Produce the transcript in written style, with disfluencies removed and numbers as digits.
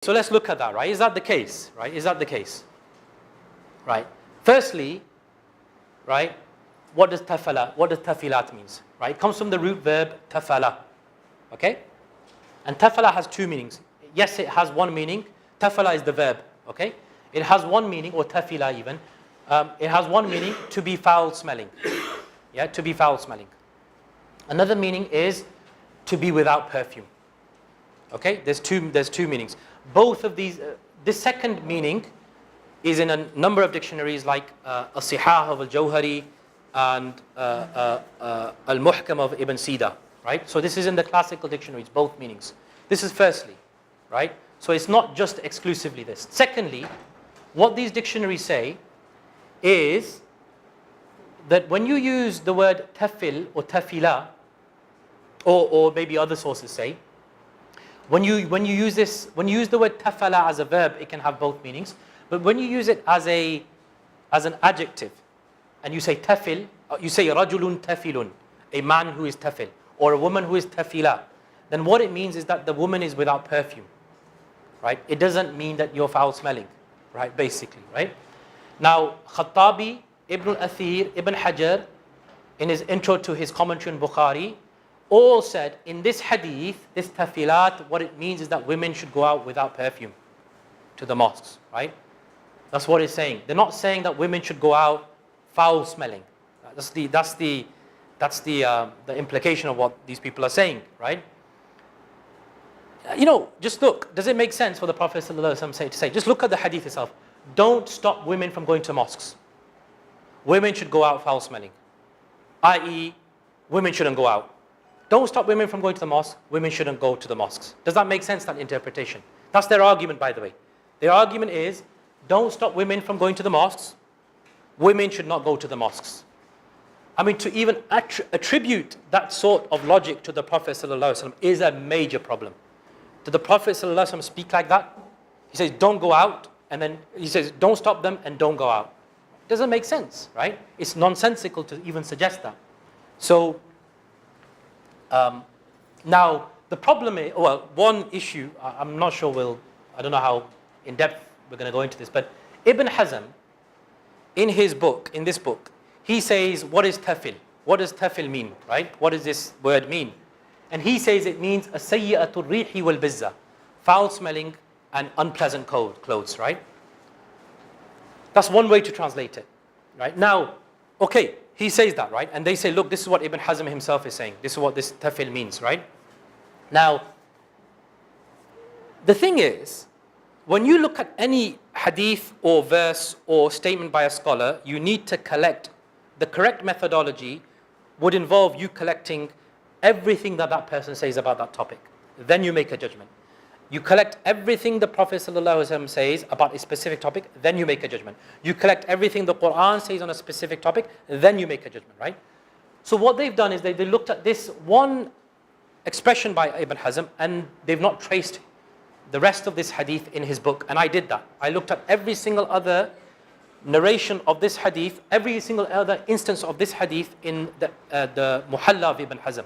So let's look at that, right? Is that the case, right? Is that the case? Right. Firstly, right, what does tafilat means? Right? It comes from the root verb tafala. Okay? And tafala has two meanings. Yes, it has one meaning. Tafala is the verb. Okay? It has one meaning, or tafila even. It has one meaning, to be foul smelling. Yeah, to be foul smelling. Another meaning is to be without perfume. Okay? There's two meanings. Both of these, this second meaning is in a number of dictionaries like As-Sihah of Al-Jawhari and Al-Muhkam of Ibn Sida, right? So this is in the classical dictionaries, both meanings. This is firstly, right? So it's not just exclusively this. Secondly, what these dictionaries say is that when you use the word tafil or tafila, or maybe other sources say, when you use the word tafala as a verb, it can have both meanings. But when you use it as an adjective, and you say tafil, you say rajulun tafilun, a man who is tafil, or a woman who is tafila, then what it means is that the woman is without perfume, right? It doesn't mean that you're foul smelling, right? Basically, right? Now, Khattabi, Ibn al-Athir, Ibn Hajar, in his intro to his commentary on Bukhari, all said in this hadith, this tafilat, what it means is that women should go out without perfume to the mosques, right? That's what it's saying. They're not saying that women should go out foul smelling. That's the implication of what these people are saying, right? You know, just look. Does it make sense for the Prophet ﷺ to say? Just look at the hadith itself. Don't stop women from going to mosques. Women should go out foul smelling, i.e., women shouldn't go out. Don't stop women from going to the mosque. Women shouldn't go to the mosques. Does that make sense, that interpretation? That's their argument, by the way. Their argument is, don't stop women from going to the mosques. Women should not go to the mosques. I mean, to even attribute that sort of logic to the Prophet ﷺ is a major problem. Did the Prophet ﷺ speak like that? He says, don't go out, and then he says, don't stop them and don't go out. Doesn't make sense, right? It's nonsensical to even suggest that. So, now, the problem is, well, one issue, I'm not sure I don't know how in depth we're going to go into this, but Ibn Hazm, in this book, he says, what is tafil? What does tafil mean, right? What does this word mean? And he says it means a sayyi'atul rihi wal bizza, foul smelling and unpleasant clothes, right? That's one way to translate it, right? Now, okay, he says that, right? And they say, look, this is what Ibn Hazm himself is saying. This is what this tafil means, right? Now, the thing is, when you look at any hadith or verse or statement by a scholar, you need to collect. The correct methodology would involve you collecting everything that person says about that topic. Then you make a judgment. You collect everything the Prophet ﷺ says about a specific topic, then you make a judgment. You collect everything the Quran says on a specific topic, then you make a judgment, right? So what they've done is they looked at this one expression by Ibn Hazm and they've not traced the rest of this hadith in his book. And I did that. I looked at every single other narration of this hadith, every single other instance of this hadith in the Muhalla of Ibn Hazm.